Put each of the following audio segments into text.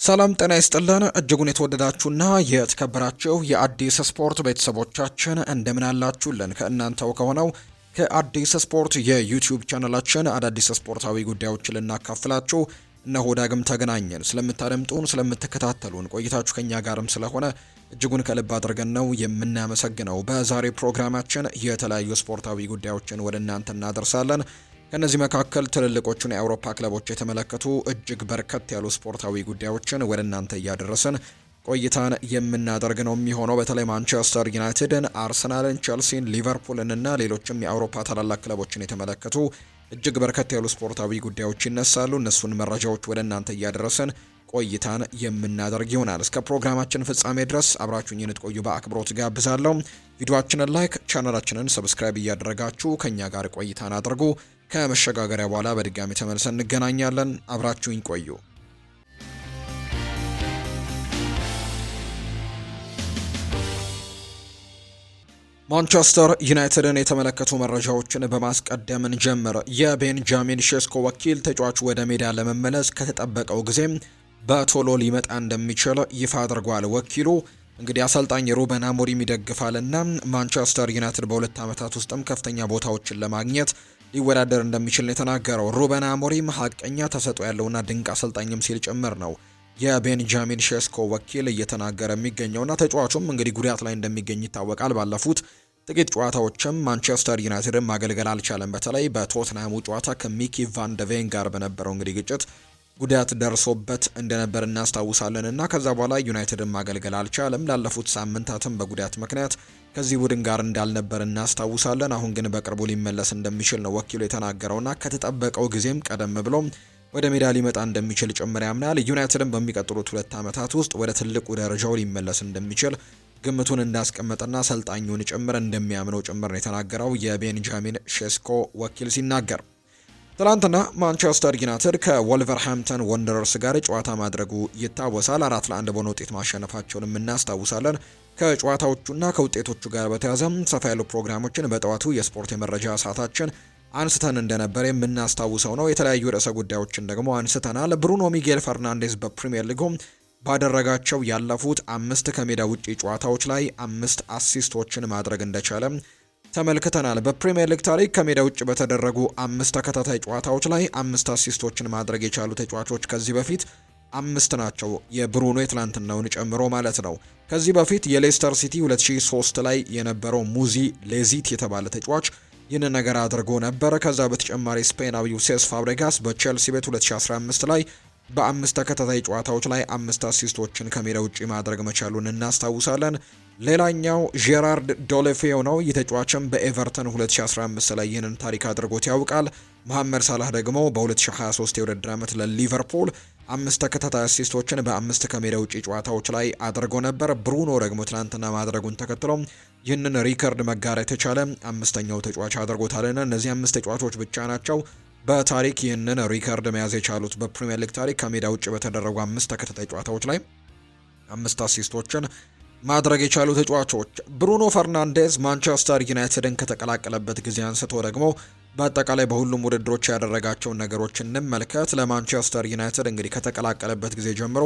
ሰላም ጤና ይስጥልን እጅጉን የተወደዳችሁና የተከበራችሁ የአዲስ ስፖርት ቤተሰቦቻችን እንደምን አላችሁልን? ከእናንተው ከሆነው ከአዲስ ስፖርት የዩቲዩብ ቻናላችን አዳዲስ ስፖርታዊ ጉዳዮችን ልናካፍላችሁ እነሆ ዳግም ተገናኘን። ስለምታደምጡን፣ ስለምትከታተሉን ቆይታችሁ ከኛ ጋርም ስለሆነ እጅጉን ከልብ አድርገን ነው የምናመሰግነው። በዛሬ ፕሮግራማችን የተለያዩ ስፖርታዊ ጉዳዮችን ወደ እናንተ እናደርሳለን። ከነዚህ መካከል ትልልቆቹን የአውሮፓ ክለቦች የተመለከቱ እጅግ በርከት ያሉ ስፖርታዊ ጉዳዮችን ወደ እናንተ እያደረስን ቆይታን የምናደርግ ነው የሚሆነው። በተለይ ማንቸስተር ዩናይትድን፣ አርሰናልን፣ ቸልሲን፣ ሊቨርፑልን እና ሌሎችም የአውሮፓ ታላላቅ ክለቦችን የተመለከቱ እጅግ በርከት ያሉ ስፖርታዊ ጉዳዮች ይነሳሉ። እነሱን መረጃዎች ወደ እናንተ እያደረስን ቆይታን የምናደርግ ይሆናል። እስከ ፕሮግራማችን ፍጻሜ ድረስ አብራችሁኝ እንድትቆዩ በአክብሮት ጋብዛለሁ። ቪዲዮአችንን ላይክ፣ ቻናላችንን ሰብስክራይብ እያደረጋችሁ ከኛ ጋር ቆይታን አድርጉ። ከመሸጋገሪያ በኋላ በድጋሚ ተመልሰን እንገናኛለን። አብራችሁኝ ቆዩ። ማንቸስተር ዩናይትድን የተመለከቱ መረጃዎችን በማስቀደም እንጀምር። የቤንጃሚን ሼስኮ ወኪል ተጫዋቹ ወደ ሜዳ ለመመለስ ከተጠበቀው ጊዜም በቶሎ ሊመጣ እንደሚችል ይፋ አድርጓል። ወኪሉ እንግዲህ አሰልጣኝ ሩበን አሞሪም ይደግፋልና ማንቸስተር ዩናይትድ በሁለት ዓመታት ውስጥም ከፍተኛ ቦታዎችን ለማግኘት ሊወዳደር እንደሚችል ነው የተናገረው። ሩበን አሞሪም ሀቀኛ ተሰጥኦ ያለውና ድንቅ አሰልጣኝም ሲል ጭምር ነው የቤንጃሚን ሼስኮ ወኪል እየተናገረ የሚገኘውና ተጫዋቹም እንግዲህ ጉዳት ላይ እንደሚገኝ ይታወቃል። ባለፉት ጥቂት ጨዋታዎችም ማንቸስተር ዩናይትድን ማገልገል አልቻለም። በተለይ በቶትናሙ ጨዋታ ከሚኪ ቫን ደ ቬን ጋር በነበረው እንግዲህ ግጭት ጉዳት ደርሶበት እንደነበር እናስታውሳለን እና ከዛ በኋላ ዩናይትድን ማገልገል አልቻለም። ላለፉት ሳምንታትም በጉዳት ምክንያት ከዚህ ቡድን ጋር እንዳልነበር እናስታውሳለን። አሁን ግን በቅርቡ ሊመለስ እንደሚችል ነው ወኪሉ የተናገረውና ከተጠበቀው ጊዜም ቀደም ብሎ ወደ ሜዳ ሊመጣ እንደሚችል ጭምር ያምናል። ዩናይትድን በሚቀጥሉት 2 ዓመታት ውስጥ ወደ ትልቁ ደረጃው ሊመለስ እንደሚችል ግምቱን እንዳስቀመጠና አሰልጣኙን ጭምር እንደሚያምነው ጭምር ነው የተናገረው የቤንጃሚን ሼስኮ ወኪል ሲናገር። ትላንትና ማንቸስተር ዩናይትድ ከወልቨርሃምፕተን ወንደረርስ ጋር ጨዋታ ማድረጉ ይታወሳል። 4-1 በሆነ ውጤት ማሸነፋቸውንም እናስታውሳለን። ከጨዋታዎቹና ከውጤቶቹ ጋር በተያያዘ ሰፋ ያሉ ፕሮግራሞችን በጠዋቱ የስፖርት የመረጃ ሰዓታችን አንስተን እንደነበር የምናስታውሰው ነው። የተለያዩ ርዕሰ ጉዳዮችን ደግሞ አንስተናል። ብሩኖ ሚጌል ፈርናንዴዝ በፕሪሚየር ሊጉ ባደረጋቸው ያለፉት 5 ከሜዳ ውጪ ጨዋታዎች ላይ 5 አሲስቶችን ማድረግ እንደቻለ ተመልክተናል። በፕሪሚየር ሊግ ታሪክ ከሜዳ ውጭ በተደረጉ 5 ተከታታይ ጨዋታዎች ላይ 5 አሲስቶችን ማድረግ የቻሉ ተጫዋቾች ከዚህ በፊት 5 ናቸው። የብሩኖ የትላንትናውን ጨምሮ ማለት ነው። ከዚህ በፊት የሌስተር ሲቲ 2003 ላይ የነበረው ሙዚ ሌዚት የተባለ ተጫዋች ይህን ነገር አድርጎ ነበር። ከዛ በተጨማሪ ስፔናዊው ሴስ ፋብሬጋስ በቼልሲ ቤት 2015 ላይ በ5 ተከታታይ ጨዋታዎች ላይ 5 አሲስቶችን ከሜዳ ውጪ ማድረግ መቻሉን እናስታውሳለን። ሌላኛው ጄራርድ ዶሌፌዮ ነው። ይህ ተጫዋችም በኤቨርተን 2015 ላይ ይህንን ታሪክ አድርጎት ያውቃል። መሐመድ ሳላህ ደግሞ በ2023 የውድድር ዓመት ለሊቨርፑል 5 ተከታታይ አሲስቶችን በ5 ከሜዳ ውጪ ጨዋታዎች ላይ አድርጎ ነበር። ብሩኖ ደግሞ ትናንትና ማድረጉን ተከትሎ ይህንን ሪከርድ መጋራት የተቻለ 5ኛው ተጫዋች አድርጎታልና እነዚህ 5 ተጫዋቾች ብቻ ናቸው በታሪክ ይህንን ሪከርድ መያዝ የቻሉት። በፕሪሚየር ሊግ ታሪክ ከሜዳ ውጭ በተደረጉ 5 ተከታታይ ጨዋታዎች ላይ 5 አሲስቶችን ማድረግ የቻሉ ተጫዋቾች። ብሩኖ ፈርናንዴዝ ማንቸስተር ዩናይትድን ከተቀላቀለበት ጊዜ አንስቶ ደግሞ በአጠቃላይ በሁሉም ውድድሮች ያደረጋቸውን ነገሮች እንመልከት። ለማንቸስተር ዩናይትድ እንግዲህ ከተቀላቀለበት ጊዜ ጀምሮ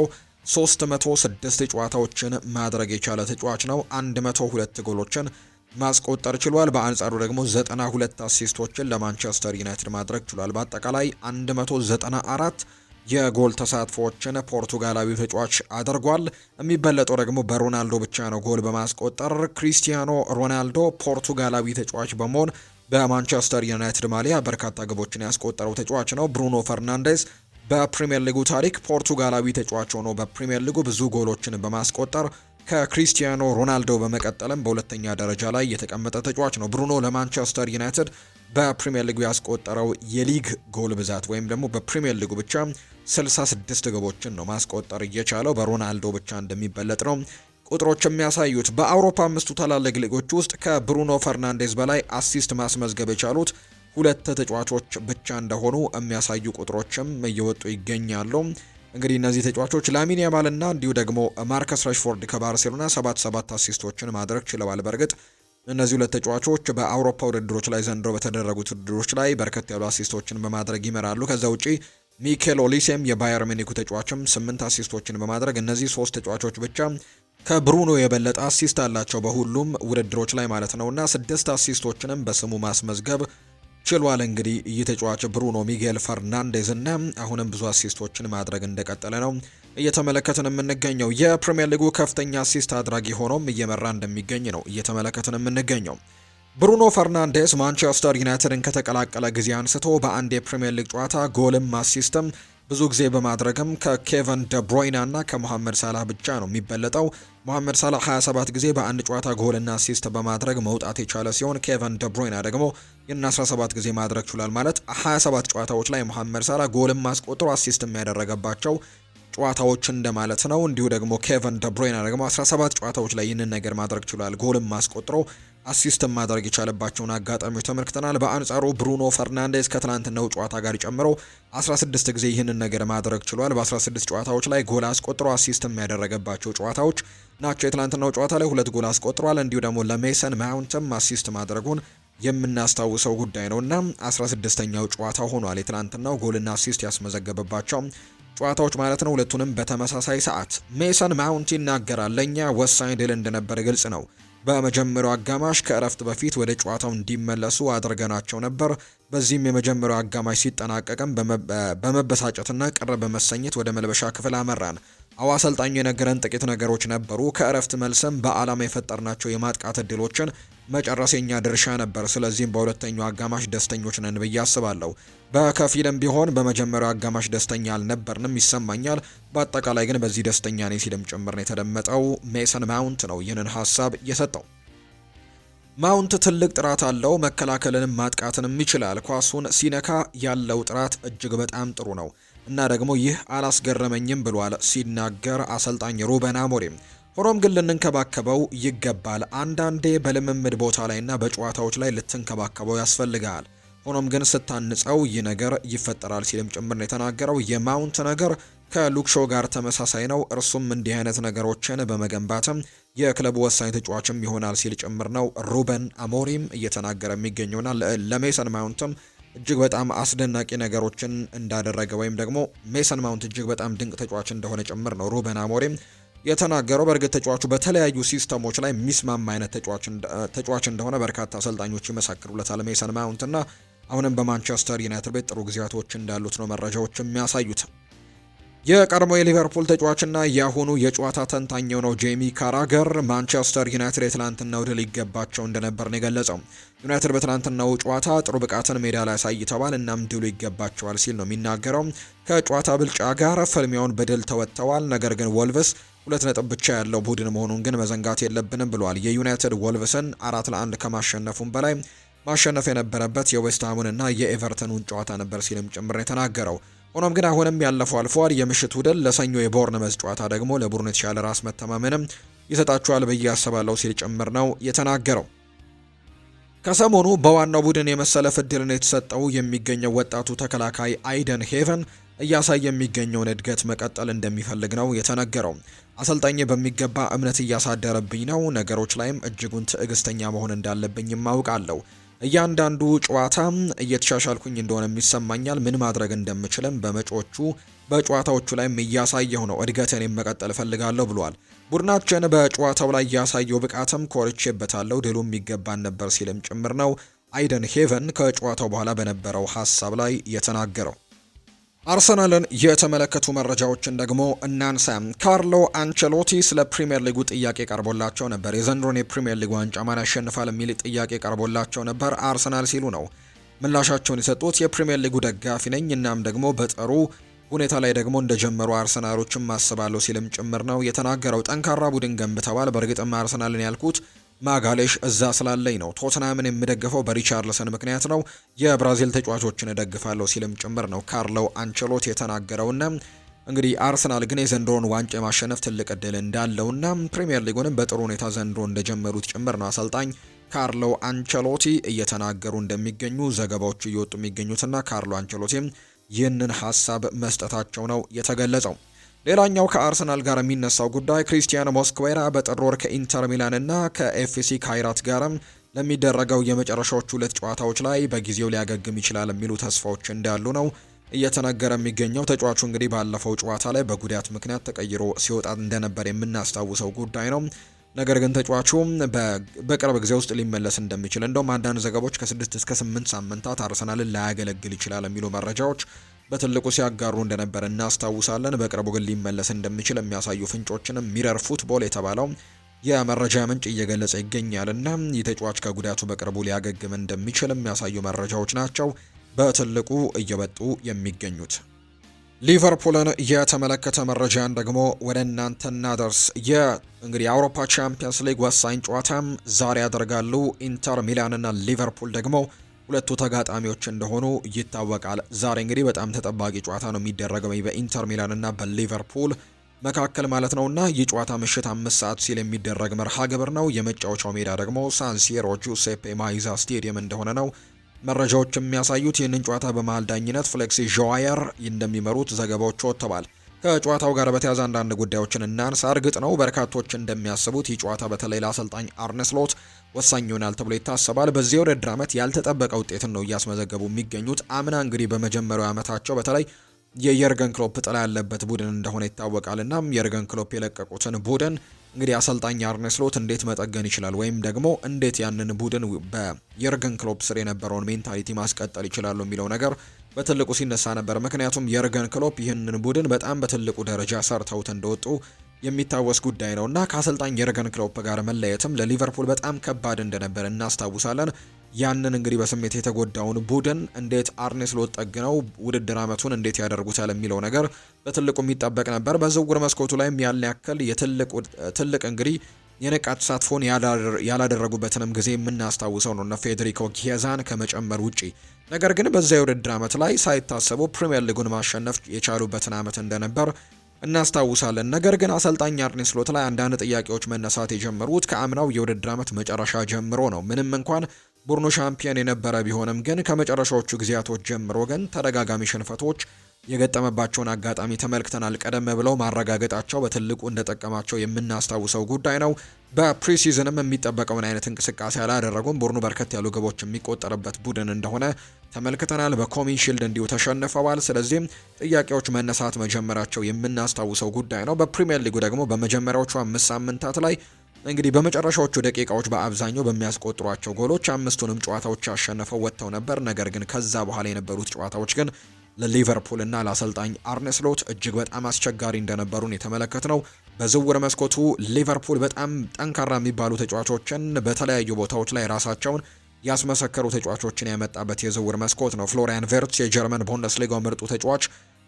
306 ጨዋታዎችን ማድረግ የቻለ ተጫዋች ነው። 102 ጎሎችን ማስቆጠር ችሏል። በአንጻሩ ደግሞ 92 አሲስቶችን ለማንቸስተር ዩናይትድ ማድረግ ችሏል። በአጠቃላይ 194 የጎል ተሳትፎዎችን ፖርቱጋላዊ ተጫዋች አድርጓል። የሚበለጠው ደግሞ በሮናልዶ ብቻ ነው ጎል በማስቆጠር። ክሪስቲያኖ ሮናልዶ ፖርቱጋላዊ ተጫዋች በመሆን በማንቸስተር ዩናይትድ ማሊያ በርካታ ግቦችን ያስቆጠረው ተጫዋች ነው። ብሩኖ ፈርናንዴዝ በፕሪሚየር ሊጉ ታሪክ ፖርቱጋላዊ ተጫዋች ሆኖ በፕሪሚየር ሊጉ ብዙ ጎሎችን በማስቆጠር ከክሪስቲያኖ ሮናልዶ በመቀጠልም በሁለተኛ ደረጃ ላይ የተቀመጠ ተጫዋች ነው። ብሩኖ ለማንቸስተር ዩናይትድ በፕሪሚየር ሊጉ ያስቆጠረው የሊግ ጎል ብዛት ወይም ደግሞ በፕሪሚየር ሊጉ ብቻ 66 ግቦችን ነው ማስቆጠር እየቻለው፣ በሮናልዶ ብቻ እንደሚበለጥ ነው ቁጥሮች የሚያሳዩት። በአውሮፓ 5ቱ ታላላቅ ሊጎች ውስጥ ከብሩኖ ፈርናንዴዝ በላይ አሲስት ማስመዝገብ የቻሉት 2 ተጫዋቾች ብቻ እንደሆኑ የሚያሳዩ ቁጥሮችም እየወጡ ይገኛሉ። እንግዲህ እነዚህ ተጫዋቾች ላሚን ያማልና እንዲሁ ደግሞ ማርከስ ራሽፎርድ ከባርሴሎና 7 አሲስቶችን ማድረግ ችለዋል። በእርግጥ እነዚህ ሁለት ተጫዋቾች በአውሮፓ ውድድሮች ላይ ዘንድሮ በተደረጉት ውድድሮች ላይ በርከት ያሉ አሲስቶችን በማድረግ ይመራሉ። ከዛ ውጪ ሚኬል ኦሊሴም የባየር ሚኒኩ ተጫዋችም 8 አሲስቶችን በማድረግ እነዚህ 3 ተጫዋቾች ብቻ ከብሩኖ የበለጠ አሲስት አላቸው በሁሉም ውድድሮች ላይ ማለት ነውና 6 አሲስቶችንም በስሙ ማስመዝገብ ችሏል። እንግዲህ ይህ ተጫዋች ብሩኖ ሚጌል ፈርናንዴዝ እና አሁንም ብዙ አሲስቶችን ማድረግ እንደቀጠለ ነው እየተመለከትን የምንገኘው። የፕሪሚየር ሊጉ ከፍተኛ አሲስት አድራጊ ሆኖም እየመራ እንደሚገኝ ነው እየተመለከትን የምንገኘው። ብሩኖ ፈርናንዴስ ማንቸስተር ዩናይትድን ከተቀላቀለ ጊዜ አንስቶ በአንድ የፕሪሚየር ሊግ ጨዋታ ጎልም አሲስትም ብዙ ጊዜ በማድረግም ከኬቨን ደብሮይና እና ከሞሐመድ ሳላህ ብቻ ነው የሚበለጠው። ሞሐመድ ሳላህ 27 ጊዜ በአንድ ጨዋታ ጎልና አሲስት በማድረግ መውጣት የቻለ ሲሆን ኬቨን ደብሮይና ደግሞ ይህን 17 ጊዜ ማድረግ ችሏል። ማለት 27 ጨዋታዎች ላይ ሞሐመድ ሳላህ ጎልም አስቆጥሮ አሲስት የሚያደረገባቸው ጨዋታዎች እንደማለት ነው። እንዲሁ ደግሞ ኬቨን ደብሮይና ደግሞ 17 ጨዋታዎች ላይ ይህንን ነገር ማድረግ ችሏል። ጎልም አስቆጥሮ አሲስት ማድረግ የቻለባቸውን አጋጣሚዎች ተመልክተናል። በአንጻሩ ብሩኖ ፈርናንዴዝ ከትላንትናው ጨዋታ ጋር ጨምሮ 16 ጊዜ ይህንን ነገር ማድረግ ችሏል። በ16 ጨዋታዎች ላይ ጎል አስቆጥሮ አሲስት የሚያደረገባቸው ጨዋታዎች ናቸው። የትላንትናው ጨዋታ ላይ 2 ጎል አስቆጥሯል። እንዲሁ ደግሞ ለሜሰን ማውንትም አሲስት ማድረጉን የምናስታውሰው ጉዳይ ነውና 16ኛው ጨዋታ ሆኗል የትላንትናው ጎልና አሲስት ያስመዘገበባቸው ጨዋታዎች ማለት ነው። ሁለቱንም በተመሳሳይ ሰዓት ሜሰን ማውንት ይናገራል። ለኛ ወሳኝ ድል እንደነበር ግልጽ ነው። በመጀመሪያው አጋማሽ ከእረፍት በፊት ወደ ጨዋታው እንዲመለሱ አድርገናቸው ነበር። በዚህም የመጀመሪያው አጋማሽ ሲጠናቀቅም በመበሳጨትና ቅር በመሰኘት ወደ መልበሻ ክፍል አመራን። አሰልጣኙ የነገረን ጥቂት ነገሮች ነበሩ። ከእረፍት መልስም በዓላማ የፈጠርናቸው የማጥቃት እድሎችን መጨረስ የኛ ድርሻ ነበር። ስለዚህም በሁለተኛው አጋማሽ ደስተኞች ነን ብዬ አስባለሁ። በከፊልም ቢሆን በመጀመሪያው አጋማሽ ደስተኛ አልነበርንም ይሰማኛል። በአጠቃላይ ግን በዚህ ደስተኛ ነኝ ሲልም ጭምር ነው የተደመጠው። ሜሰን ማውንት ነው ይህንን ሀሳብ የሰጠው። ማውንት ትልቅ ጥራት አለው፣ መከላከልንም ማጥቃትንም ይችላል። ኳሱን ሲነካ ያለው ጥራት እጅግ በጣም ጥሩ ነው እና ደግሞ ይህ አላስገረመኝም ብሏል ሲናገር አሰልጣኝ ሩበን አሞሪም። ሆኖም ግን ልንንከባከበው ይገባል። አንዳንዴ በልምምድ ቦታ ላይና በጨዋታዎች ላይ ልትንከባከበው ያስፈልጋል። ሆኖም ግን ስታንጸው ይህ ነገር ይፈጠራል ሲልም ጭምር ነው የተናገረው። የማውንት ነገር ከሉክሾ ጋር ተመሳሳይ ነው። እርሱም እንዲህ አይነት ነገሮችን በመገንባትም የክለቡ ወሳኝ ተጫዋችም ይሆናል ሲል ጭምር ነው ሩበን አሞሪም እየተናገረ የሚገኘውና ለሜሰን ማውንትም እጅግ በጣም አስደናቂ ነገሮችን እንዳደረገ ወይም ደግሞ ሜሰን ማውንት እጅግ በጣም ድንቅ ተጫዋች እንደሆነ ጭምር ነው ሩበን አሞሪም የተናገረው። በእርግጥ ተጫዋቹ በተለያዩ ሲስተሞች ላይ የሚስማማ አይነት ተጫዋች እንደሆነ በርካታ አሰልጣኞች ይመሰክሩለታል ሜሰን ማውንት እና አሁንም በማንቸስተር ዩናይትድ ቤት ጥሩ ጊዜያቶች እንዳሉት ነው መረጃዎች የሚያሳዩት። የቀድሞ የሊቨርፑል ተጫዋችና የአሁኑ የጨዋታ ተንታኝ ነው ጄሚ ካራገር ማንቸስተር ዩናይትድ የትላንትናው ድል ይገባቸው እንደነበር ነው የገለጸው። ዩናይትድ በትላንትናው ጨዋታ ጥሩ ብቃትን ሜዳ ላይ አሳይተዋል፣ እናም ድሉ ይገባቸዋል ሲል ነው የሚናገረው። ከጨዋታ ብልጫ ጋር ፍልሚያውን በድል ተወጥተዋል። ነገር ግን ወልቭስ 2 ነጥብ ብቻ ያለው ቡድን መሆኑን ግን መዘንጋት የለብንም ብሏል። የዩናይትድ ወልቭስን 4-1 ከማሸነፉም በላይ ማሸነፍ የነበረበት የዌስትሃሙን እና የኤቨርተኑን ጨዋታ ነበር ሲልም ጭምር የተናገረው። ሆኖም ግን አሁንም ያለፈው አልፏል። የምሽቱ ድል ለሰኞ የቦርንመዝ ጨዋታ ደግሞ ለቡድኑ የተሻለ ራስ መተማመንም ይሰጣቸዋል ብዬ አስባለሁ ሲል ጭምር ነው የተናገረው። ከሰሞኑ በዋናው ቡድን የመሰለፍ ዕድልን የተሰጠው የሚገኘው ወጣቱ ተከላካይ አይደን ሄቨን እያሳየ የሚገኘውን እድገት መቀጠል እንደሚፈልግ ነው የተነገረው። አሰልጣኝ በሚገባ እምነት እያሳደረብኝ ነው፣ ነገሮች ላይም እጅጉን ትዕግስተኛ መሆን እንዳለብኝ ማውቃለሁ። እያንዳንዱ ጨዋታ እየተሻሻልኩኝ እንደሆነ ይሰማኛል። ምን ማድረግ እንደምችልም በጨዋታዎቹ ላይም እያሳየሁ ነው። እድገትን መቀጠል እፈልጋለሁ ብሏል። ቡድናችን በጨዋታው ላይ ያሳየው ብቃትም ኮርቼበታለሁ፣ ድሉም ይገባን ነበር ሲልም ጭምር ነው አይደን ሄቨን ከጨዋታው በኋላ በነበረው ሀሳብ ላይ የተናገረው። አርሰናልን የተመለከቱ መረጃዎችን ደግሞ እናንሳ። ካርሎ አንቸሎቲ ስለ ፕሪሚየር ሊጉ ጥያቄ ቀርቦላቸው ነበር። የዘንድሮን የፕሪሚየር ሊግ ዋንጫ ማን ያሸንፋል የሚል ጥያቄ ቀርቦላቸው ነበር። አርሰናል ሲሉ ነው ምላሻቸውን የሰጡት። የፕሪሚየር ሊጉ ደጋፊ ነኝ፣ እናም ደግሞ በጥሩ ሁኔታ ላይ ደግሞ እንደጀመሩ አርሰናሎችን ማስባለሁ ሲልም ጭምር ነው የተናገረው። ጠንካራ ቡድን ገንብተዋል። በእርግጥም አርሰናልን ያልኩት ማጋሌሽ እዛ ስላለኝ ነው። ቶትናምን የምደግፈው በሪቻርልሰን ምክንያት ነው። የብራዚል ተጫዋቾችን እደግፋለሁ ሲልም ጭምር ነው ካርሎ አንቸሎቲ የተናገረውና እንግዲህ አርሰናል ግን የዘንድሮን ዋንጫ የማሸነፍ ትልቅ እድል እንዳለውና ፕሪሚየር ሊጉንም በጥሩ ሁኔታ ዘንድሮ እንደጀመሩት ጭምር ነው አሰልጣኝ ካርሎ አንቸሎቲ እየተናገሩ እንደሚገኙ ዘገባዎቹ እየወጡ የሚገኙትና ካርሎ አንቸሎቲም ይህንን ሀሳብ መስጠታቸው ነው የተገለጸው። ሌላኛው ከአርሰናል ጋር የሚነሳው ጉዳይ ክሪስቲያን ሞስኩዌራ በጥር ወር ከኢንተር ሚላን እና ከኤፍሲ ካይራት ጋርም ለሚደረገው የመጨረሻዎቹ 2 ጨዋታዎች ላይ በጊዜው ሊያገግም ይችላል የሚሉ ተስፋዎች እንዳሉ ነው እየተነገረ የሚገኘው። ተጫዋቹ እንግዲህ ባለፈው ጨዋታ ላይ በጉዳት ምክንያት ተቀይሮ ሲወጣ እንደነበር የምናስታውሰው ጉዳይ ነው። ነገር ግን ተጫዋቹ በቅርብ ጊዜ ውስጥ ሊመለስ እንደሚችል እንደውም አንዳንድ ዘገቦች ከ6 እስከ 8 ሳምንታት አርሰናልን ላያገለግል ይችላል የሚሉ መረጃዎች በትልቁ ሲያጋሩ እንደነበር እናስታውሳለን። በቅርቡ ግን ሊመለስ እንደሚችል የሚያሳዩ ፍንጮችንም ሚረር ፉትቦል የተባለው የመረጃ ምንጭ እየገለጸ ይገኛል እና ይህ ተጫዋች ከጉዳቱ በቅርቡ ሊያገግም እንደሚችል የሚያሳዩ መረጃዎች ናቸው በትልቁ እየወጡ የሚገኙት። ሊቨርፑልን የተመለከተ መረጃን ደግሞ ወደ እናንተ እናደርስ። እንግዲህ የአውሮፓ ቻምፒየንስ ሊግ ወሳኝ ጨዋታም ዛሬ ያደርጋሉ። ኢንተር ሚላንና ሊቨርፑል ደግሞ ሁለቱ ተጋጣሚዎች እንደሆኑ ይታወቃል። ዛሬ እንግዲህ በጣም ተጠባቂ ጨዋታ ነው የሚደረገው በኢንተር ሚላንና በሊቨርፑል መካከል ማለት ነውና ይህ ጨዋታ ምሽት 5 ሰዓት ሲል የሚደረግ መርሃ ግብር ነው። የመጫወቻው ሜዳ ደግሞ ሳንሲሮ ጁሴፔ ማይዛ ስቴዲየም እንደሆነ ነው መረጃዎች የሚያሳዩት። ይህንን ጨዋታ በመሃል ዳኝነት ፍሌክሲ ዦዋየር እንደሚመሩት ዘገባዎች ወጥተዋል። ከጨዋታው ጋር በተያያዘ አንዳንድ ጉዳዮችን እናንሳ። እርግጥ ነው በርካቶች እንደሚያስቡት ይህ ጨዋታ በተለይ ለአሰልጣኝ አርነ ስሎት ወሳኝ ይሆናል ተብሎ ይታሰባል። በዚህ የውድድር ዓመት ያልተጠበቀ ውጤትን ነው እያስመዘገቡ የሚገኙት። አምና እንግዲህ በመጀመሪያው ዓመታቸው በተለይ የየርገን ክሎፕ ጥላ ያለበት ቡድን እንደሆነ ይታወቃል። እና የርገን ክሎፕ የለቀቁትን ቡድን እንግዲህ አሰልጣኝ አርነ ስሎት እንዴት መጠገን ይችላል ወይም ደግሞ እንዴት ያንን ቡድን በየርገን ክሎፕ ስር የነበረውን ሜንታሊቲ ማስቀጠል ይችላሉ የሚለው ነገር በትልቁ ሲነሳ ነበር። ምክንያቱም የርገን ክሎፕ ይህንን ቡድን በጣም በትልቁ ደረጃ ሰርተውት እንደወጡ የሚታወስ ጉዳይ ነው እና ከአሰልጣኝ የርገን ክሎፕ ጋር መለየትም ለሊቨርፑል በጣም ከባድ እንደነበር እናስታውሳለን። ያንን እንግዲህ በስሜት የተጎዳውን ቡድን እንዴት አርኔ ስሎት ጠግነው ውድድር ዓመቱን እንዴት ያደርጉታል የሚለው ነገር በትልቁ የሚጠበቅ ነበር። በዝውውር መስኮቱ ላይም ያን ያክል ትልቅ እንግዲህ የነቃ ተሳትፎን ያላደረጉበትንም ጊዜ የምናስታውሰው ነው እነ ፌዴሪኮ ኪየዛን ከመጨመር ውጪ። ነገር ግን በዛ የውድድር ዓመት ላይ ሳይታሰቡ ፕሪሚየር ሊጉን ማሸነፍ የቻሉበትን ዓመት እንደነበር እናስታውሳለን። ነገር ግን አሰልጣኝ አርኔ ስሎት ላይ አንዳንድ ጥያቄዎች መነሳት የጀመሩት ከአምናው የውድድር ዓመት መጨረሻ ጀምሮ ነው። ምንም እንኳን ቡድኑ ሻምፒዮን የነበረ ቢሆንም ግን ከመጨረሻዎቹ ጊዜያቶች ጀምሮ ግን ተደጋጋሚ ሽንፈቶች የገጠመባቸውን አጋጣሚ ተመልክተናል። ቀደም ብለው ማረጋገጣቸው በትልቁ እንደጠቀማቸው የምናስታውሰው ጉዳይ ነው። በፕሪሲዝንም የሚጠበቀውን አይነት እንቅስቃሴ አላደረጉም። ቡድኑ በርከት ያሉ ግቦች የሚቆጠርበት ቡድን እንደሆነ ተመልክተናል። በኮሚን ሺልድ እንዲሁ ተሸንፈዋል። ስለዚህም ጥያቄዎች መነሳት መጀመራቸው የምናስታውሰው ጉዳይ ነው። በፕሪሚየር ሊጉ ደግሞ በመጀመሪያዎቹ 5 ሳምንታት ላይ እንግዲህ በመጨረሻዎቹ ደቂቃዎች በአብዛኛው በሚያስቆጥሯቸው ጎሎች 5ቱንም ጨዋታዎች አሸንፈው ወጥተው ነበር። ነገር ግን ከዛ በኋላ የነበሩት ጨዋታዎች ግን ለሊቨርፑል እና ለአሰልጣኝ አርነ ስሎት እጅግ በጣም አስቸጋሪ እንደነበሩን የተመለከትነው። በዝውውር መስኮቱ ሊቨርፑል በጣም ጠንካራ የሚባሉ ተጫዋቾችን በተለያዩ ቦታዎች ላይ ራሳቸውን ያስመሰከሩ ተጫዋቾችን ያመጣበት የዝውውር መስኮት ነው። ፍሎሪያን ቨርትስ የጀርመን ቡንደስሊጋው ምርጡ ተጫዋች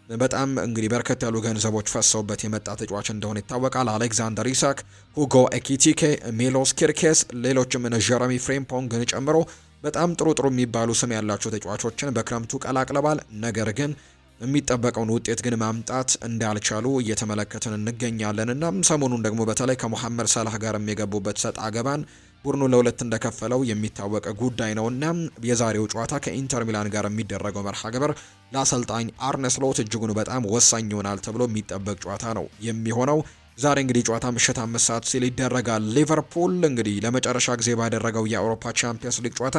በጣም እንግዲህ በርከት ያሉ ገንዘቦች ፈሰውበት የመጣ ተጫዋች እንደሆነ ይታወቃል። አሌክዛንደር ኢሳክ፣ ሁጎ ኤኪቲኬ፣ ሜሎስ ኪርኬስ፣ ሌሎችም እነ ጀረሚ ፍሬምፖንግን ጨምሮ በጣም ጥሩ የሚባሉ ስም ያላቸው ተጫዋቾችን በክረምቱ ቀላቅለዋል። ነገር ግን የሚጠበቀውን ውጤት ግን ማምጣት እንዳልቻሉ እየተመለከትን እንገኛለን እና ሰሞኑን ደግሞ በተለይ ከሞሐመድ ሰላህ ጋር የሚገቡበት ሰጥ አገባን ቡድኑ ለሁለት እንደከፈለው የሚታወቅ ጉዳይ ነውና የዛሬው ጨዋታ ከኢንተር ሚላን ጋር የሚደረገው መርሃ ግብር ለአሰልጣኝ አርነ ስሎት እጅጉን በጣም ወሳኝ ይሆናል ተብሎ የሚጠበቅ ጨዋታ ነው የሚሆነው። ዛሬ እንግዲህ ጨዋታ ምሽት 5 ሰዓት ሲል ይደረጋል። ሊቨርፑል እንግዲህ ለመጨረሻ ጊዜ ባደረገው የአውሮፓ ቻምፒየንስ ሊግ ጨዋታ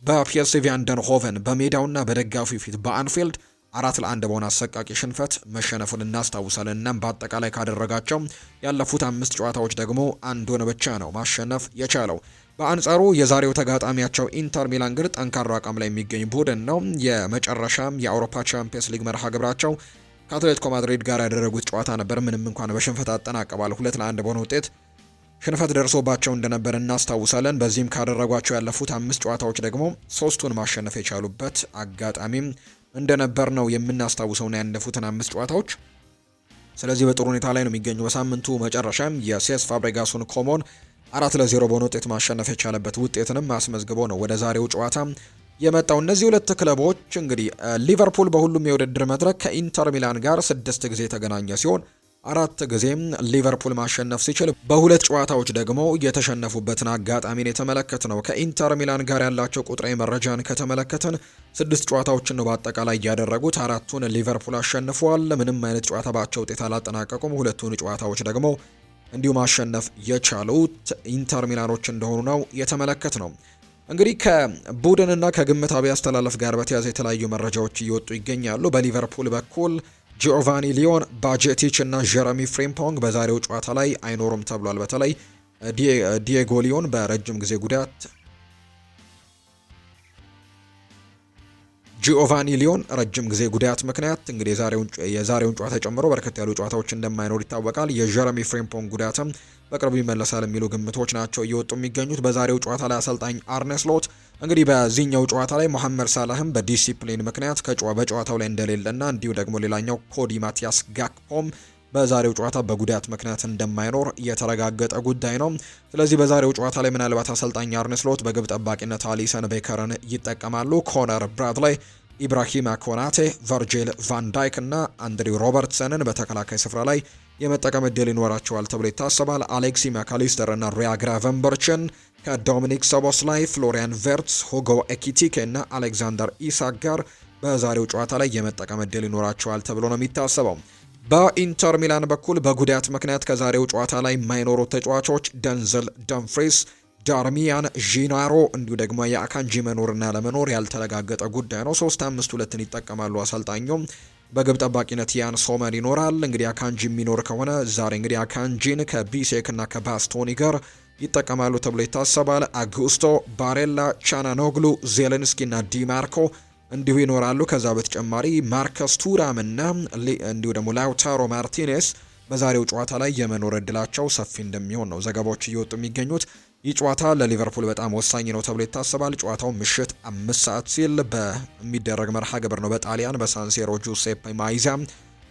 በፒኤስቪ አይንድሆቨን በሜዳውና በደጋፊው ፊት በአንፊልድ 4-1 በሆነ አሰቃቂ ሽንፈት መሸነፉን እናስታውሳለን። እናም በአጠቃላይ ካደረጋቸው ያለፉት 5 ጨዋታዎች ደግሞ አንዱን ብቻ ነው ማሸነፍ የቻለው። በአንጻሩ የዛሬው ተጋጣሚያቸው ኢንተር ሚላን ግን ጠንካራ አቋም ላይ የሚገኝ ቡድን ነው። የመጨረሻም የአውሮፓ ቻምፒየንስ ሊግ መርሃ ግብራቸው ከአትሌቲኮ ማድሪድ ጋር ያደረጉት ጨዋታ ነበር። ምንም እንኳን በሽንፈት አጠናቀዋል። 2-1 በሆነ ውጤት ሽንፈት ደርሶባቸው እንደነበር እናስታውሳለን። በዚህም ካደረጓቸው ያለፉት 5 ጨዋታዎች ደግሞ 3ቱን ማሸነፍ የቻሉበት አጋጣሚም እንደነበር ነው የምናስታውሰውና ያለፉትን 5 ጨዋታዎች። ስለዚህ በጥሩ ሁኔታ ላይ ነው የሚገኘው። በሳምንቱ መጨረሻም የሴስ ፋብሬጋሱን ኮሞን 4-0 በሆነ ውጤት ማሸነፍ የቻለበት ውጤትንም አስመዝግቦ ነው ወደ ዛሬው ጨዋታ የመጣው። እነዚህ ሁለት ክለቦች እንግዲህ ሊቨርፑል በሁሉም የውድድር መድረክ ከኢንተር ሚላን ጋር 6 ጊዜ የተገናኘ ሲሆን 4 ጊዜም ሊቨርፑል ማሸነፍ ሲችል በሁለት ጨዋታዎች ደግሞ የተሸነፉበትን አጋጣሚን የተመለከት ነው። ከኢንተር ሚላን ጋር ያላቸው ቁጥራዊ መረጃን ከተመለከትን 6 ጨዋታዎችን ነው በአጠቃላይ ያደረጉት። 4ቱን ሊቨርፑል አሸንፈዋል። ምንም አይነት ጨዋታ ባቸው ውጤት አላጠናቀቁም። ሁለቱን ጨዋታዎች ደግሞ እንዲሁ ማሸነፍ የቻሉት ኢንተር ሚላኖች እንደሆኑ ነው የተመለከት ነው። እንግዲህ ከቡድንና ከግምታዊ አስተላለፍ ጋር በተያያዘ የተለያዩ መረጃዎች እየወጡ ይገኛሉ። በሊቨርፑል በኩል ጂኦቫኒ ሊዮን፣ ባጀቲች እና ጀረሚ ፍሪምፖንግ በዛሬው ጨዋታ ላይ አይኖሩም ተብሏል። በተለይ ዲየጎ ሊዮን በረጅም ጊዜ ጉዳት ጂኦቫኒ ሊዮን ረጅም ጊዜ ጉዳት ምክንያት እንግዲህ የዛሬውን ጨዋታ ጨምሮ በርከት ያሉ ጨዋታዎች እንደማይኖር ይታወቃል። የጀረሚ ፍሬምፖንግ ጉዳትም በቅርቡ ይመለሳል የሚሉ ግምቶች ናቸው እየወጡ የሚገኙት። በዛሬው ጨዋታ ላይ አሰልጣኝ አርነ ስሎት እንግዲህ በዚህኛው ጨዋታ ላይ መሐመድ ሳላህም በዲሲፕሊን ምክንያት በጨዋታው ላይ እንደሌለና እንዲሁ ደግሞ ሌላኛው ኮዲ ማቲያስ ጋክፖም በዛሬው ጨዋታ በጉዳት ምክንያት እንደማይኖር የተረጋገጠ ጉዳይ ነው። ስለዚህ በዛሬው ጨዋታ ላይ ምናልባት አሰልጣኝ አርነ ስሎት በግብ ጠባቂነት አሊሰን ቤከርን ይጠቀማሉ። ኮነር ብራድላይ፣ ኢብራሂማ ኮናቴ፣ ቨርጂል ቫን ዳይክ እና አንድሪው ሮበርትሰንን በተከላካይ ስፍራ ላይ የመጠቀም እድል ይኖራቸዋል ተብሎ ይታሰባል። አሌክሲ ማካሊስተር እና ሪያ ግራቨንበርችን ከዶሚኒክ ሶቦስላይ፣ ፍሎሪያን ቨርትስ፣ ሁጎ ኤኪቲኬ እና አሌክዛንደር ኢሳክ ጋር በዛሬው ጨዋታ ላይ የመጠቀም እድል ይኖራቸዋል ተብሎ ነው የሚታሰበው። በኢንተር ሚላን በኩል በጉዳት ምክንያት ከዛሬው ጨዋታ ላይ የማይኖሩ ተጫዋቾች ደንዘል ደምፍሪስ፣ ዳርሚያን ዢናሮ እንዲሁ ደግሞ የአካንጂ መኖርና ለመኖር ያልተረጋገጠ ጉዳይ ነው። 3-5-2ን ይጠቀማሉ አሰልጣኙም። በግብ ጠባቂነት ያን ሶመር ይኖራል። እንግዲህ አካንጂ የሚኖር ከሆነ ዛሬ እንግዲህ አካንጂን ከቢሴክ እና ከባስቶኒ ጋር ይጠቀማሉ ተብሎ ይታሰባል። አጉስቶ ባሬላ፣ ቻናኖግሉ፣ ዜሌንስኪ እና ዲማርኮ እንዲሁ ይኖራሉ። ከዛ በተጨማሪ ማርከስ ቱራም እና እንዲሁ ደግሞ ላውታሮ ማርቲኔስ በዛሬው ጨዋታ ላይ የመኖር እድላቸው ሰፊ እንደሚሆን ነው ዘገባዎች እየወጡ የሚገኙት። ይህ ጨዋታ ለሊቨርፑል በጣም ወሳኝ ነው ተብሎ ይታሰባል። ጨዋታው ምሽት 5 ሰዓት ሲል በሚደረግ መርሃ ግብር ነው። በጣሊያን በሳንሴሮ ጁሴፔ ማይዛ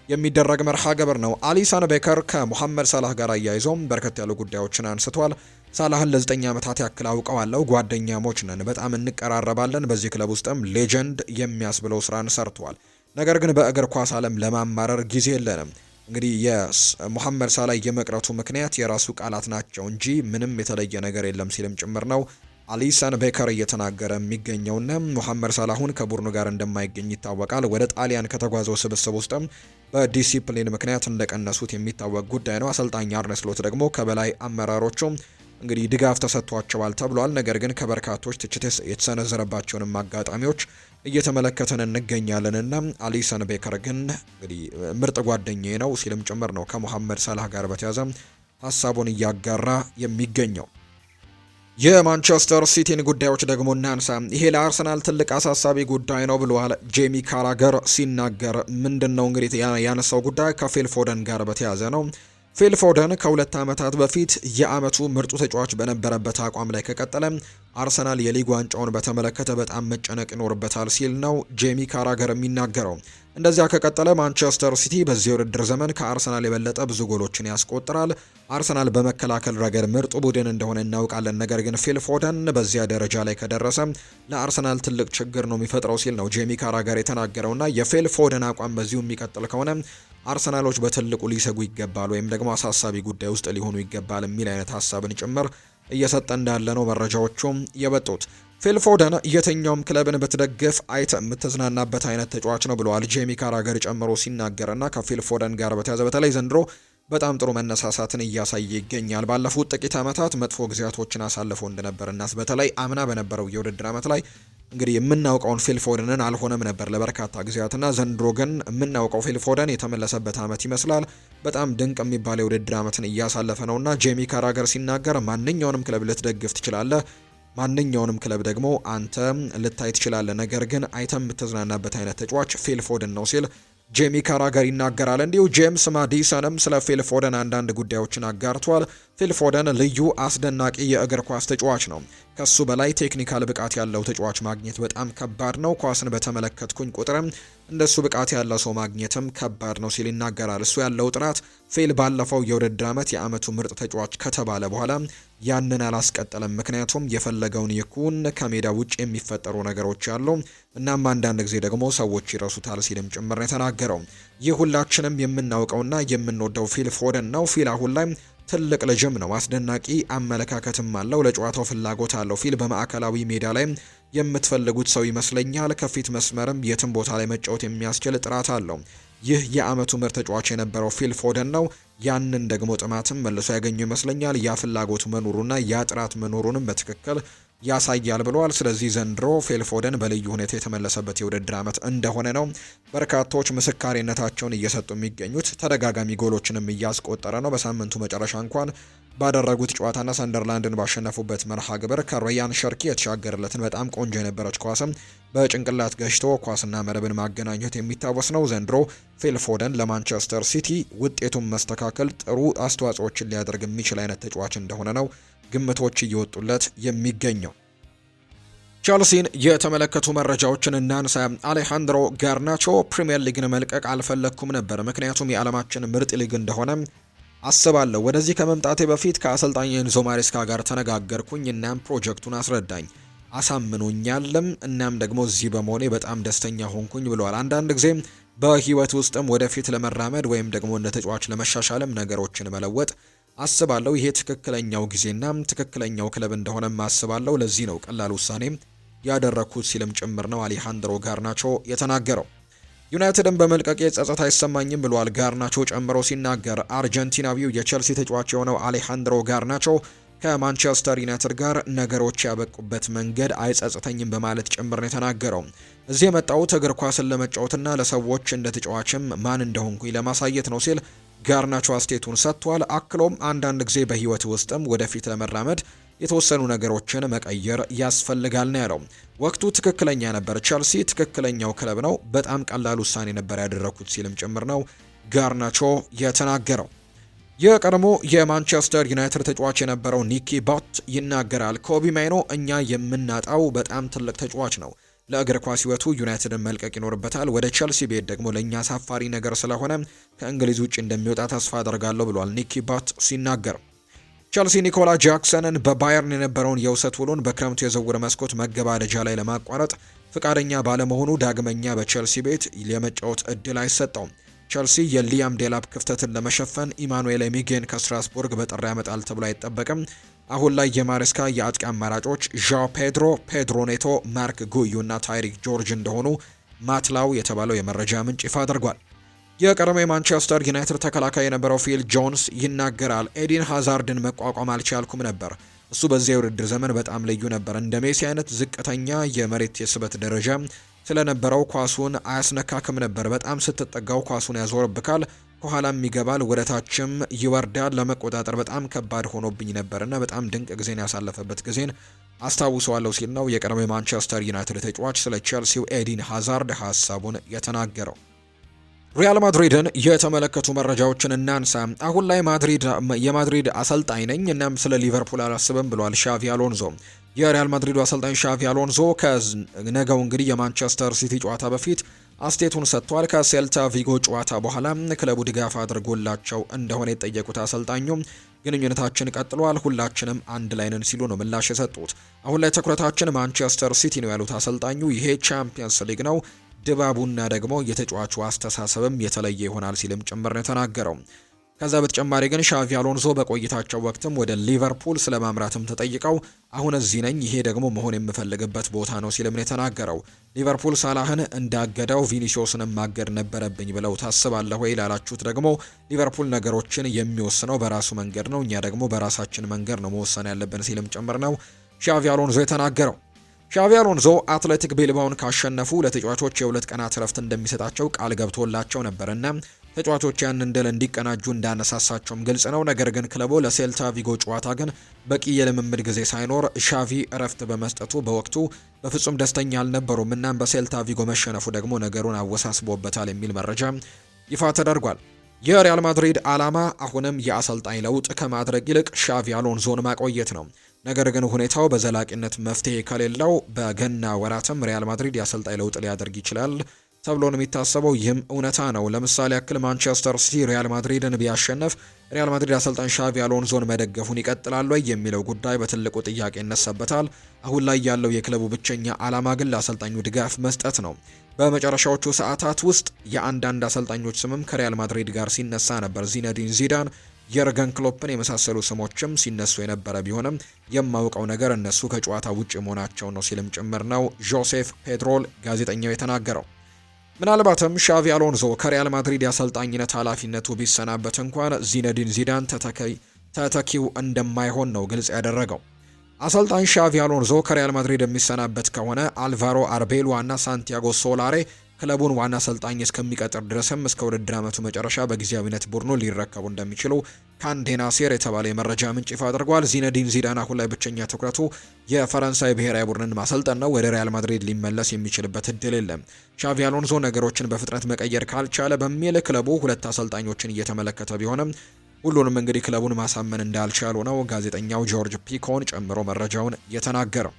የሚደረግ መርሃ ግብር ነው። አሊሰን ቤከር ከሙሐመድ ሳላህ ጋር አያይዞም በርከት ያሉ ጉዳዮችን አንስቷል። ሳላህን ለ9 ዓመታት ያክል አውቀዋለሁ፣ ጓደኛሞች ነን፣ በጣም እንቀራረባለን። በዚህ ክለብ ውስጥም ሌጀንድ የሚያስብለው ስራን ሰርቷል። ነገር ግን በእግር ኳስ ዓለም ለማማረር ጊዜ የለንም። እንግዲህ የሙሐመድ ሳላህ የመቅረቱ ምክንያት የራሱ ቃላት ናቸው እንጂ ምንም የተለየ ነገር የለም ሲልም ጭምር ነው አሊሰን ቤከር እየተናገረ የሚገኘውና ሙሐመድ ሳላሁን ከቡድኑ ጋር እንደማይገኝ ይታወቃል። ወደ ጣሊያን ከተጓዘው ስብስብ ውስጥም በዲሲፕሊን ምክንያት እንደቀነሱት የሚታወቅ ጉዳይ ነው። አሰልጣኝ አርነ ስሎት ደግሞ ከበላይ አመራሮቹ እንግዲህ ድጋፍ ተሰጥቷቸዋል ተብሏል። ነገር ግን ከበርካቶች ትችት የተሰነዘረባቸውንም አጋጣሚዎች እየተመለከተን እንገኛለንና አሊሰን ቤከር ግን እንግዲህ ምርጥ ጓደኛዬ ነው ሲልም ጭምር ነው ከሙሐመድ ሳላህ ጋር በተያዘ ሀሳቡን እያጋራ የሚገኘው። የማንቸስተር ሲቲን ጉዳዮች ደግሞ እናንሳ። ይሄ ለአርሰናል ትልቅ አሳሳቢ ጉዳይ ነው ብለዋል ጄሚ ካራገር ሲናገር። ምንድነው እንግዲህ ያነሳው ጉዳይ ከፊል ፎደን ጋር በተያዘ ነው። ፊል ፎደን ከ2 ዓመታት በፊት የአመቱ ምርጡ ተጫዋች በነበረበት አቋም ላይ ከቀጠለ አርሰናል የሊግ ዋንጫውን በተመለከተ በጣም መጨነቅ ይኖርበታል ሲል ነው ጄሚ ካራገር የሚናገረው። እንደዚያ ከቀጠለ ማንቸስተር ሲቲ በዚህ ውድድር ዘመን ከአርሰናል የበለጠ ብዙ ጎሎችን ያስቆጥራል። አርሰናል በመከላከል ረገድ ምርጡ ቡድን እንደሆነ እናውቃለን። ነገር ግን ፊል ፎደን በዚያ ደረጃ ላይ ከደረሰ ለአርሰናል ትልቅ ችግር ነው የሚፈጥረው ሲል ነው ጄሚ ካራገር የተናገረውና የፊል ፎደን አቋም በዚሁ የሚቀጥል ከሆነ አርሰናሎች በትልቁ ሊሰጉ ይገባል ወይም ደግሞ አሳሳቢ ጉዳይ ውስጥ ሊሆኑ ይገባል የሚል አይነት ሀሳብን ጭምር እየሰጠ እንዳለ ነው መረጃዎቹም የወጡት። ፊል ፎደን የትኛውም ክለብን ብትደግፍ አይተ የምትዝናናበት አይነት ተጫዋች ነው ብለዋል ጄሚ ካራገር ጨምሮ ሲናገርና ከፊል ፎደን ጋር በተያዘ በተለይ ዘንድሮ በጣም ጥሩ መነሳሳትን እያሳየ ይገኛል። ባለፉት ጥቂት ዓመታት መጥፎ ጊዜያቶችን አሳልፎ እንደነበርና በተለይ አምና በነበረው የውድድር ዓመት ላይ እንግዲህ የምናውቀውን ፊል ፎደንን አልሆነም ነበር ለበርካታ ጊዜያትና ዘንድሮ ግን የምናውቀው ፊል ፎደን የተመለሰበት ዓመት ይመስላል። በጣም ድንቅ የሚባል የውድድር ዓመትን እያሳለፈ ነውና ጄሚ ካራገር ሲናገር ማንኛውንም ክለብ ልትደግፍ ትችላለህ፣ ማንኛውንም ክለብ ደግሞ አንተ ልታይ ትችላለህ፣ ነገር ግን አይተም የምትዝናናበት አይነት ተጫዋች ፊል ፎደን ነው ሲል ጄሚ ካራገር ይናገራል። እንዲሁ ጄምስ ማዲሰንም ስለ ፊል ፎደን አንዳንድ ጉዳዮችን አጋርቷል። ፊል ፎደን ልዩ አስደናቂ የእግር ኳስ ተጫዋች ነው። ከሱ በላይ ቴክኒካል ብቃት ያለው ተጫዋች ማግኘት በጣም ከባድ ነው። ኳስን በተመለከትኩኝ ቁጥርም እንደሱ ብቃት ያለው ሰው ማግኘትም ከባድ ነው ሲል ይናገራል። እሱ ያለው ጥራት ፊል ባለፈው የውድድር ዓመት የአመቱ ምርጥ ተጫዋች ከተባለ በኋላ ያንን አላስቀጠለም። ምክንያቱም የፈለገውን ይኩን ከሜዳ ውጭ የሚፈጠሩ ነገሮች አሉ። እናም አንዳንድ ጊዜ ደግሞ ሰዎች ይረሱታል ሲልም ጭምር የተናገረው። ይህ ሁላችንም የምናውቀውና የምንወደው ፊል ፎደን ነው። ፊል አሁን ላይ ትልቅ ልጅም ነው። አስደናቂ አመለካከትም አለው። ለጨዋታው ፍላጎት አለው። ፊል በማዕከላዊ ሜዳ ላይ የምትፈልጉት ሰው ይመስለኛል። ከፊት መስመርም የትም ቦታ ላይ መጫወት የሚያስችል ጥራት አለው። ይህ የአመቱ ምርጥ ተጫዋች የነበረው ፊል ፎደን ነው። ያንን ደግሞ ጥማትም መልሶ ያገኘው ይመስለኛል። ያ ፍላጎት መኖሩና ያ ጥራት መኖሩንም በትክክል ያሳያል ብለዋል። ስለዚህ ዘንድሮ ፊል ፎደን በልዩ ሁኔታ የተመለሰበት የውድድር ዓመት እንደሆነ ነው በርካቶች ምስካሪነታቸውን እየሰጡ የሚገኙት። ተደጋጋሚ ጎሎችንም እያስቆጠረ ነው። በሳምንቱ መጨረሻ እንኳን ባደረጉት ጨዋታና ሰንደርላንድን ባሸነፉበት መርሃ ግብር ከሮያን ሸርኪ የተሻገረለትን በጣም ቆንጆ የነበረች ኳስም በጭንቅላት ገጭቶ ኳስና መረብን ማገናኘት የሚታወስ ነው። ዘንድሮ ፊል ፎደን ለማንቸስተር ሲቲ ውጤቱን መስተካከል ጥሩ አስተዋጽኦችን ሊያደርግ የሚችል አይነት ተጫዋች እንደሆነ ነው ግምቶች እየወጡለት የሚገኘው። ቸልሲን የተመለከቱ መረጃዎችን እናንሳ። አሌሃንድሮ ጋርናቾ ፕሪሚየር ሊግን መልቀቅ አልፈለግኩም ነበር፣ ምክንያቱም የዓለማችን ምርጥ ሊግ እንደሆነ አስባለሁ። ወደዚህ ከመምጣቴ በፊት ከአሰልጣኝ ኤንዞ ማሬስካ ጋር ተነጋገርኩኝ። እናም ፕሮጀክቱን አስረዳኝ፣ አሳምኖኛልም። እናም ደግሞ እዚህ በመሆኔ በጣም ደስተኛ ሆንኩኝ ብለዋል። አንዳንድ ጊዜ በህይወት ውስጥም ወደፊት ለመራመድ ወይም ደግሞ እንደ ተጫዋች ለመሻሻልም ነገሮችን መለወጥ አስባለሁ። ይሄ ትክክለኛው ጊዜና ትክክለኛው ክለብ እንደሆነም አስባለሁ። ለዚህ ነው ቀላል ውሳኔ ያደረኩት ሲልም ጭምር ነው አሌሃንድሮ ጋርናቾ የተናገረው። ዩናይትድን በመልቀቅ ጸጸት አይሰማኝም ብሏል ጋርናቾ ጨምሮ ሲናገር። አርጀንቲናዊው የቸልሲ ተጫዋች የሆነው አሌሃንድሮ ጋርናቾ ከማንቸስተር ዩናይትድ ጋር ነገሮች ያበቁበት መንገድ አይጸጽተኝም በማለት ጭምር ነው የተናገረው። እዚህ የመጣሁት እግር ኳስን ለመጫወትና ለሰዎች እንደ ተጫዋችም ማን እንደሆንኩኝ ለማሳየት ነው ሲል ጋርናቾ አስቴቱን ሰጥቷል። አክሎም አንዳንድ ጊዜ በህይወት ውስጥም ወደፊት ለመራመድ የተወሰኑ ነገሮችን መቀየር ያስፈልጋል ነው ያለው። ወቅቱ ትክክለኛ ነበር። ቸልሲ ትክክለኛው ክለብ ነው። በጣም ቀላል ውሳኔ ነበር ያደረኩት ሲልም ጭምር ነው ጋርናቾ የተናገረው። የቀድሞ የማንቸስተር ዩናይትድ ተጫዋች የነበረው ኒኪ ባት ይናገራል። ኮቢ ማይኖ እኛ የምናጣው በጣም ትልቅ ተጫዋች ነው። ለእግር ኳስ ህይወቱ ዩናይትድን መልቀቅ ይኖርበታል። ወደ ቸልሲ ቤት ደግሞ ለእኛ አሳፋሪ ነገር ስለሆነ ከእንግሊዝ ውጭ እንደሚወጣ ተስፋ አደርጋለሁ ብሏል ኒኪ ባት ሲናገር። ቸልሲ ኒኮላ ጃክሰንን በባየርን የነበረውን የውሰት ውሉን በክረምቱ የዝውውር መስኮት መገባደጃ ላይ ለማቋረጥ ፍቃደኛ ባለመሆኑ ዳግመኛ በቸልሲ ቤት የመጫወት እድል አይሰጠውም። ቸልሲ የሊያም ዴላፕ ክፍተትን ለመሸፈን ኢማኑኤል ኤሚጌን ከስትራስቡርግ በጥር ያመጣል ተብሎ አይጠበቅም። አሁን ላይ የማሬስካ የአጥቂ አማራጮች ዣኦ ፔድሮ፣ ፔድሮ ኔቶ፣ ማርክ ጉዩ እና ታይሪክ ጆርጅ እንደሆኑ ማትላው የተባለው የመረጃ ምንጭ ይፋ አድርጓል። የቀድሞ የማንቸስተር ዩናይትድ ተከላካይ የነበረው ፊል ጆንስ ይናገራል። ኤዲን ሃዛርድን መቋቋም አልቻልኩም ነበር። እሱ በዚያ የውድድር ዘመን በጣም ልዩ ነበር። እንደ ሜሲ አይነት ዝቅተኛ የመሬት የስበት ደረጃ ስለነበረው ኳሱን አያስነካክም ነበር። በጣም ስትጠጋው ኳሱን ያዞርብካል፣ ከኋላም ይገባል፣ ወደ ታችም ይወርዳል። ለመቆጣጠር በጣም ከባድ ሆኖብኝ ነበርና በጣም ድንቅ ጊዜን ያሳለፈበት ጊዜን አስታውሰዋለሁ ሲል ነው የቀድሞ የማንቸስተር ዩናይትድ ተጫዋች ስለ ቼልሲው ኤዲን ሃዛርድ ሀሳቡን የተናገረው። ሪያል ማድሪድን የተመለከቱ መረጃዎችን እናንሳ። አሁን ላይ የማድሪድ አሰልጣኝ ነኝ፣ እናም ስለ ሊቨርፑል አላስብም ብሏል ሻቪ አሎንዞ። የሪያል ማድሪዱ አሰልጣኝ ሻቪ አሎንዞ ከነገው እንግዲህ የማንቸስተር ሲቲ ጨዋታ በፊት አስቴቱን ሰጥቷል። ከሴልታ ቪጎ ጨዋታ በኋላ ክለቡ ድጋፍ አድርጎላቸው እንደሆነ የጠየቁት አሰልጣኙ ግንኙነታችን ቀጥሏል፣ ሁላችንም አንድ ላይ ነን ሲሉ ነው ምላሽ የሰጡት። አሁን ላይ ትኩረታችን ማንቸስተር ሲቲ ነው ያሉት አሰልጣኙ ይሄ ቻምፒየንስ ሊግ ነው፣ ድባቡና ደግሞ የተጫዋቹ አስተሳሰብም የተለየ ይሆናል ሲልም ጭምር ነው የተናገረው። ከዛ በተጨማሪ ግን ሻቪ አሎንዞ በቆይታቸው ወቅትም ወደ ሊቨርፑል ስለማምራትም ተጠይቀው አሁን እዚህ ነኝ፣ ይሄ ደግሞ መሆን የምፈልግበት ቦታ ነው ሲልም ነው የተናገረው። ሊቨርፑል ሳላህን እንዳገደው ቪኒሲዮስንም ማገድ ነበረብኝ ብለው ታስባለህ ወይ ላላችሁት ደግሞ ሊቨርፑል ነገሮችን የሚወስነው በራሱ መንገድ ነው፣ እኛ ደግሞ በራሳችን መንገድ ነው መወሰን ያለብን ሲልም ጭምር ነው ሻቪ አሎንዞ የተናገረው። ሻቪ አሎንዞ አትሌቲክ ቤልባውን ካሸነፉ ለተጫዋቾች የ2 ቀናት ረፍት እንደሚሰጣቸው ቃል ገብቶላቸው ነበርና ተጫዋቾች ያንን ድል እንዲቀናጁ እንዳነሳሳቸውም ግልጽ ነው። ነገር ግን ክለቡ ለሴልታ ቪጎ ጨዋታ ግን በቂ የልምምድ ጊዜ ሳይኖር ሻቪ እረፍት በመስጠቱ በወቅቱ በፍጹም ደስተኛ አልነበሩም። እናም በሴልታ ቪጎ መሸነፉ ደግሞ ነገሩን አወሳስቦበታል የሚል መረጃ ይፋ ተደርጓል። የሪያል ማድሪድ ዓላማ አሁንም የአሰልጣኝ ለውጥ ከማድረግ ይልቅ ሻቪ አሎንዞን ማቆየት ነው። ነገር ግን ሁኔታው በዘላቂነት መፍትሄ ከሌለው በገና ወራትም ሪያል ማድሪድ የአሰልጣኝ ለውጥ ሊያደርግ ይችላል ተብሎ ነው የሚታሰበው። ይህም እውነታ ነው። ለምሳሌ ያክል ማንቸስተር ሲቲ ሪያል ማድሪድን ቢያሸነፍ ሪያል ማድሪድ አሰልጣኝ ሻቪ አሎንዞን መደገፉን ይቀጥላል ወይ የሚለው ጉዳይ በትልቁ ጥያቄ ይነሳበታል። አሁን ላይ ያለው የክለቡ ብቸኛ ዓላማ ግን ለአሰልጣኙ ድጋፍ መስጠት ነው። በመጨረሻዎቹ ሰዓታት ውስጥ የአንዳንድ አሰልጣኞች ስምም ከሪያል ማድሪድ ጋር ሲነሳ ነበር። ዚነዲን ዚዳን፣ የርገን ክሎፕን የመሳሰሉ ስሞችም ሲነሱ የነበረ ቢሆንም የማውቀው ነገር እነሱ ከጨዋታ ውጭ መሆናቸው ነው ሲልም ጭምር ነው ጆሴፍ ፔድሮል ጋዜጠኛው የተናገረው። ምናልባትም ሻቪ አሎንዞ ከሪያል ማድሪድ የአሰልጣኝነት ኃላፊነቱ ቢሰናበት እንኳን ዚነዲን ዚዳን ተተኪው እንደማይሆን ነው ግልጽ ያደረገው። አሰልጣኝ ሻቪ አሎንዞ ከሪያል ማድሪድ የሚሰናበት ከሆነ አልቫሮ አርቤሎዋ እና ሳንቲያጎ ሶላሬ ክለቡን ዋና አሰልጣኝ እስከሚቀጥር ድረስም እስከ ውድድር ዓመቱ መጨረሻ በጊዜያዊነት ቡድኑ ሊረከቡ እንደሚችሉ ካንዴ ናሴር የተባለ የመረጃ ምንጭ ይፋ አድርጓል። ዚነዲን ዚዳን አሁን ላይ ብቸኛ ትኩረቱ የፈረንሳይ ብሔራዊ ቡድንን ማሰልጠን ነው። ወደ ሪያል ማድሪድ ሊመለስ የሚችልበት እድል የለም። ሻቪ አሎንዞ ነገሮችን በፍጥነት መቀየር ካልቻለ በሚል ክለቡ ሁለት አሰልጣኞችን እየተመለከተ ቢሆንም ሁሉንም እንግዲህ ክለቡን ማሳመን እንዳልቻሉ ነው ጋዜጠኛው ጆርጅ ፒኮን ጨምሮ መረጃውን የተናገረው።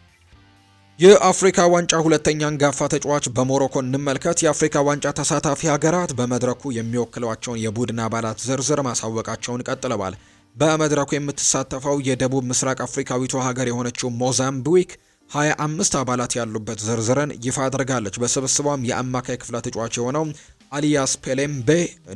የአፍሪካ ዋንጫ ሁለተኛ አንጋፋ ተጫዋች በሞሮኮ እንመልከት። የአፍሪካ ዋንጫ ተሳታፊ ሀገራት በመድረኩ የሚወክሏቸውን የቡድን አባላት ዝርዝር ማሳወቃቸውን ቀጥለዋል። በመድረኩ የምትሳተፈው የደቡብ ምስራቅ አፍሪካዊቷ ሀገር የሆነችው ሞዛምቢክ 25 አባላት ያሉበት ዝርዝርን ይፋ አድርጋለች። በስብስቧም የአማካይ ክፍለ ተጫዋች የሆነው አሊያስ ፔሌምቤ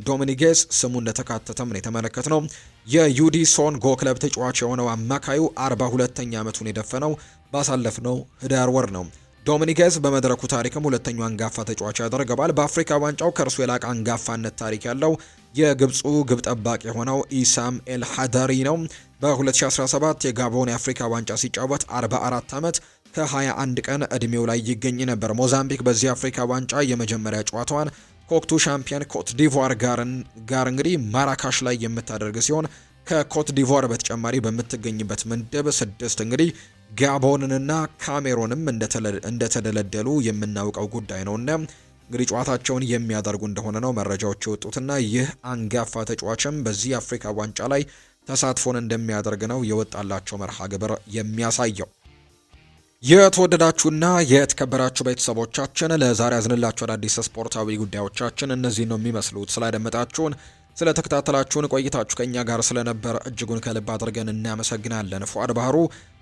ዶሚኒጌዝ ስሙ እንደተካተተም ነው የተመለከትነው። የዩዲ ሶንጎ ክለብ ተጫዋች የሆነው አማካዩ 42ኛ ዓመቱን የደፈነው ባሳለፍነው ህዳር ወር ነው። ዶሚኒጌዝ በመድረኩ ታሪክም ሁለተኛው አንጋፋ ተጫዋች ያደርገዋል። በአፍሪካ ዋንጫው ከእርሱ የላቀ አንጋፋነት ታሪክ ያለው የግብፁ ግብ ጠባቂ የሆነው ኢሳም ኤል ሀዳሪ ነው። በ2017 የጋቦን የአፍሪካ ዋንጫ ሲጫወት 44 ዓመት ከ21 ቀን እድሜው ላይ ይገኝ ነበር። ሞዛምቢክ በዚህ አፍሪካ ዋንጫ የመጀመሪያ ጨዋታዋን ከወቅቱ ሻምፒዮን ኮት ዲቮር ጋር እንግዲህ ማራካሽ ላይ የምታደርግ ሲሆን ከኮት ዲቮር በተጨማሪ በምትገኝበት ምድብ 6 እንግዲህ ጋቦንንና ካሜሮንም እንደተደለደሉ የምናውቀው ጉዳይ ነውና እንግዲህ ጨዋታቸውን የሚያደርጉ እንደሆነ ነው መረጃዎች የወጡትና ይህ አንጋፋ ተጫዋችም በዚህ አፍሪካ ዋንጫ ላይ ተሳትፎን እንደሚያደርግ ነው የወጣላቸው መርሃ ግብር የሚያሳየው። የተወደዳችሁና የተከበራችሁ ቤተሰቦቻችን ለዛሬ ያዝንላችሁ አዳዲስ ስፖርታዊ ጉዳዮቻችን እነዚህ ነው የሚመስሉት። ስላደመጣችሁን ስለተከታተላችሁን ቆይታችሁ ከኛ ጋር ስለነበር እጅጉን ከልብ አድርገን እናመሰግናለን። ፉአድ ባህሩ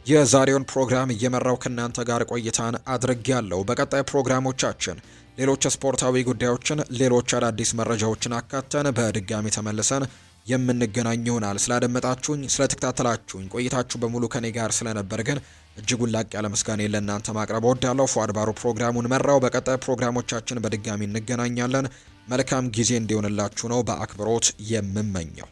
የዛሬውን ፕሮግራም እየመራው ከእናንተ ጋር ቆይታን አድርጌያለሁ። በቀጣይ ፕሮግራሞቻችን ሌሎች ስፖርታዊ ጉዳዮችን፣ ሌሎች አዳዲስ መረጃዎችን አካተን በድጋሚ ተመልሰን የምንገናኝ ይሆናል። ስላደመጣችሁኝ፣ ስለተከታተላችሁኝ ቆይታችሁ በሙሉ ከኔ ጋር ስለነበር ግን እጅጉን ላቅ ያለ ምስጋና ለእናንተ ማቅረብ እወዳለሁ። ፉአድ ባህሩ ፕሮግራሙን መራው። በቀጣይ ፕሮግራሞቻችን በድጋሚ እንገናኛለን። መልካም ጊዜ እንዲሆንላችሁ ነው በአክብሮት የምመኘው።